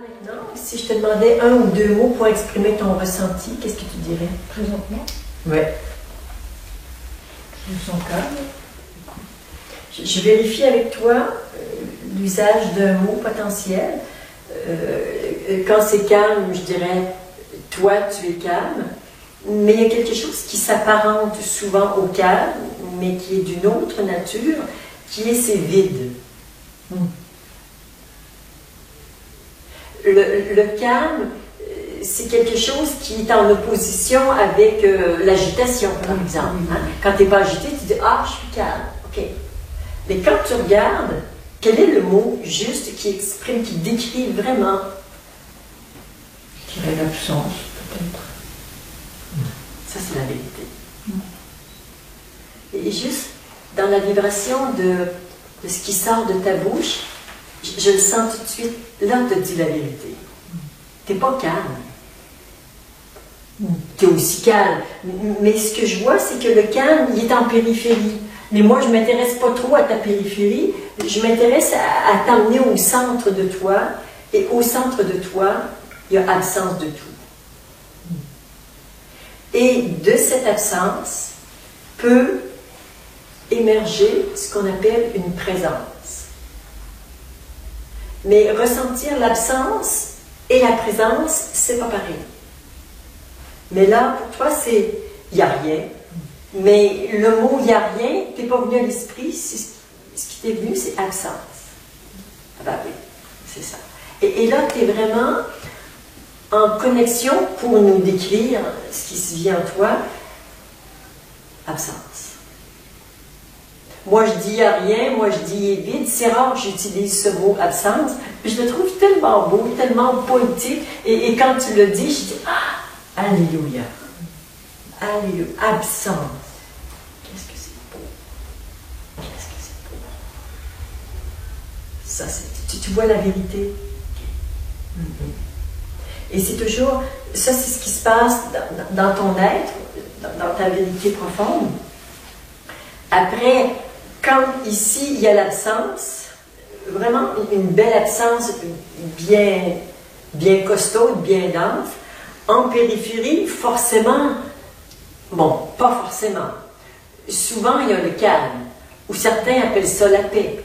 maintenant, si je te demandais un ou deux mots pour exprimer ton ressenti, qu'est-ce que tu dirais? Présentement, Oui. je me sens calme. Je vérifie avec toi l'usage d'un mot potentiel. Quand c'est calme, je dirais « toi, tu es calme ». Mais il y a quelque chose qui s'apparente souvent au calme, mais qui est d'une autre nature, qui est c'est vide. Le calme, c'est quelque chose qui est en opposition avec l'agitation, par exemple. Hein? Quand tu n'es pas agité, tu dis « ah, je suis calme ». OK. Mais quand tu regardes, quel est le mot juste qui exprime, qui décrit vraiment? Je dirais l'absence, peut-être. Ça, c'est la vérité. Et juste dans la vibration de ce qui sort de ta bouche, je le sens tout de suite. Là, tu te dis la vérité. Tu n'es pas calme. Tu es aussi calme. Mais ce que je vois, c'est que le calme, il est en périphérie. Mais moi, je ne m'intéresse pas trop à ta périphérie. Je m'intéresse à t'emmener au centre de toi. Et au centre de toi, il y a absence de tout. Et de cette absence peut émerger ce qu'on appelle une présence. Mais ressentir l'absence et la présence, c'est pas pareil. Mais là, pour toi, c'est il n'y a rien. Mais le mot il n'y a rien, tu n'es pas venu à l'esprit, ce qui t'est venu, c'est absence. Ah ben oui, c'est ça. Et là, tu es vraiment en connexion pour nous décrire ce qui se vient en toi, absence. Moi, je dis il n'y a rien, moi, je dis il est vide. C'est rare que j'utilise ce mot absence, mais je le trouve tellement beau, tellement poétique. Et quand tu le dis, je dis ah, alléluia. Alléluia. Absence. Qu'est-ce que c'est beau. Qu'est-ce que c'est beau. Ça, tu vois la vérité. Et c'est toujours, ça c'est ce qui se passe dans ton être, dans ta vérité profonde. Après, quand ici il y a l'absence, vraiment une belle absence bien costaude, bien dense, en périphérie, forcément, bon, pas forcément, souvent il y a le calme, ou certains appellent ça la paix.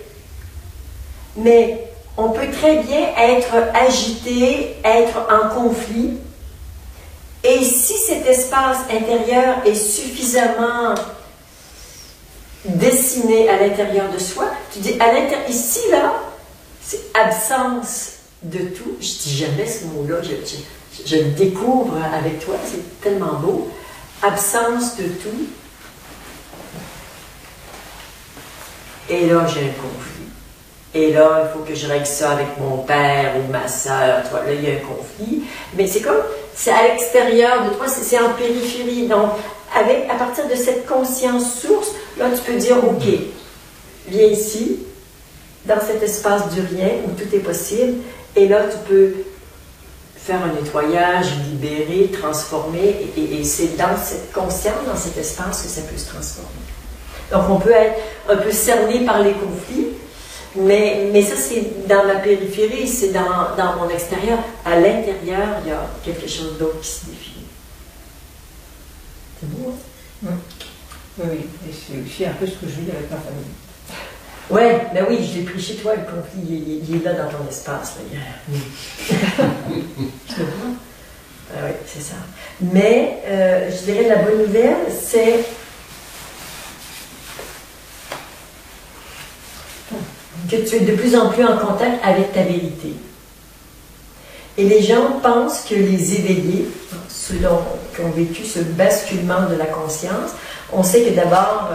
Mais on peut très bien être agité, être en conflit, et si cet espace intérieur est suffisamment dessiné à l'intérieur de soi, tu dis, à l'intérieur, ici, là, c'est absence de tout. Je dis jamais ce mot-là, je le découvre avec toi, c'est tellement beau. Absence de tout. Et là, j'ai un conflit. Et là, il faut que je règle ça avec mon père ou ma soeur. Là, il y a un conflit. Mais c'est comme, c'est à l'extérieur de toi, c'est en périphérie. Donc, à partir de cette conscience source, là, tu peux dire, OK, viens ici, dans cet espace du rien où tout est possible. Et là, tu peux faire un nettoyage, libérer, transformer. Et c'est dans cette conscience, dans cet espace que ça peut se transformer. Donc, on peut être un peu cerné par les conflits. Mais ça, c'est dans ma périphérie, c'est dans mon extérieur. À l'intérieur, il y a quelque chose d'autre qui se définit. C'est beau, hein? Oui, et c'est aussi un peu ce que je vis avec ma famille. Ouais, ben oui, je l'ai pris chez toi, le conflit, il est là dans ton espace. Là. Tu le vois? Ah oui, c'est ça. Mais, je dirais, la bonne nouvelle, c'est que tu es de plus en plus en contact avec ta vérité. Et les gens pensent que les éveillés, ceux qui ont vécu ce basculement de la conscience, on sait que d'abord,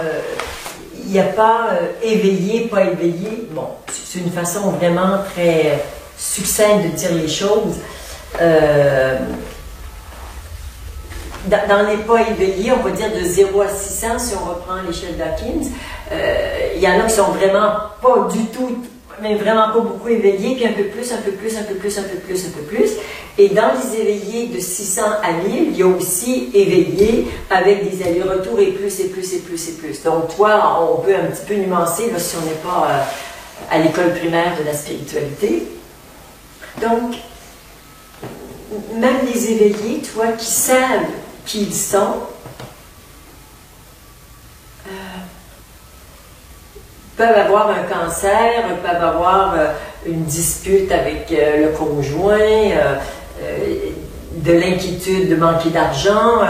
il n'y a pas éveillé, pas éveillé. Bon, c'est une façon vraiment très succincte de dire les choses. Dans les pas éveillés, on va dire de 0 à 600, si on reprend l'échelle d'Hawkins, il y en a qui sont vraiment pas du tout, mais vraiment pas beaucoup éveillés, puis un peu plus, un peu plus, un peu plus, un peu plus, un peu plus. Et dans les éveillés de 600 à 1000, il y a aussi éveillés avec des allers-retours et plus, et plus, et plus, et plus. Donc toi, on peut un petit peu nuancer là, si on n'est pas à l'école primaire de la spiritualité. Donc, même les éveillés, tu vois, qui savent qui ils sont, peuvent avoir un cancer, peuvent avoir une dispute avec le conjoint, de l'inquiétude de manquer d'argent.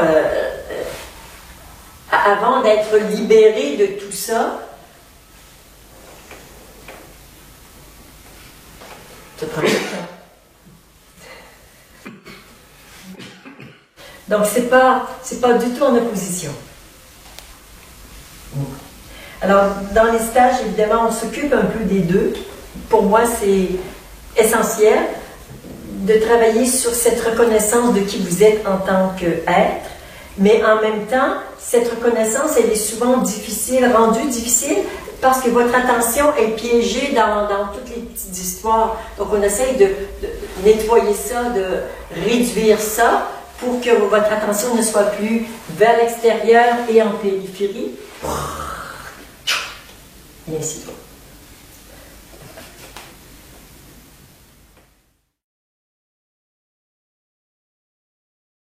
Avant d'être libérés de tout ça, ça prend du temps. Donc, c'est pas du tout en opposition. Alors, dans les stages, évidemment, on s'occupe un peu des deux. Pour moi, c'est essentiel de travailler sur cette reconnaissance de qui vous êtes en tant qu'être, mais en même temps, cette reconnaissance, elle est souvent difficile, rendue difficile, parce que votre attention est piégée dans toutes les petites histoires. Donc, on essaye de nettoyer ça, de réduire ça, pour que votre attention ne soit plus vers l'extérieur et en périphérie. Et ainsi de suite.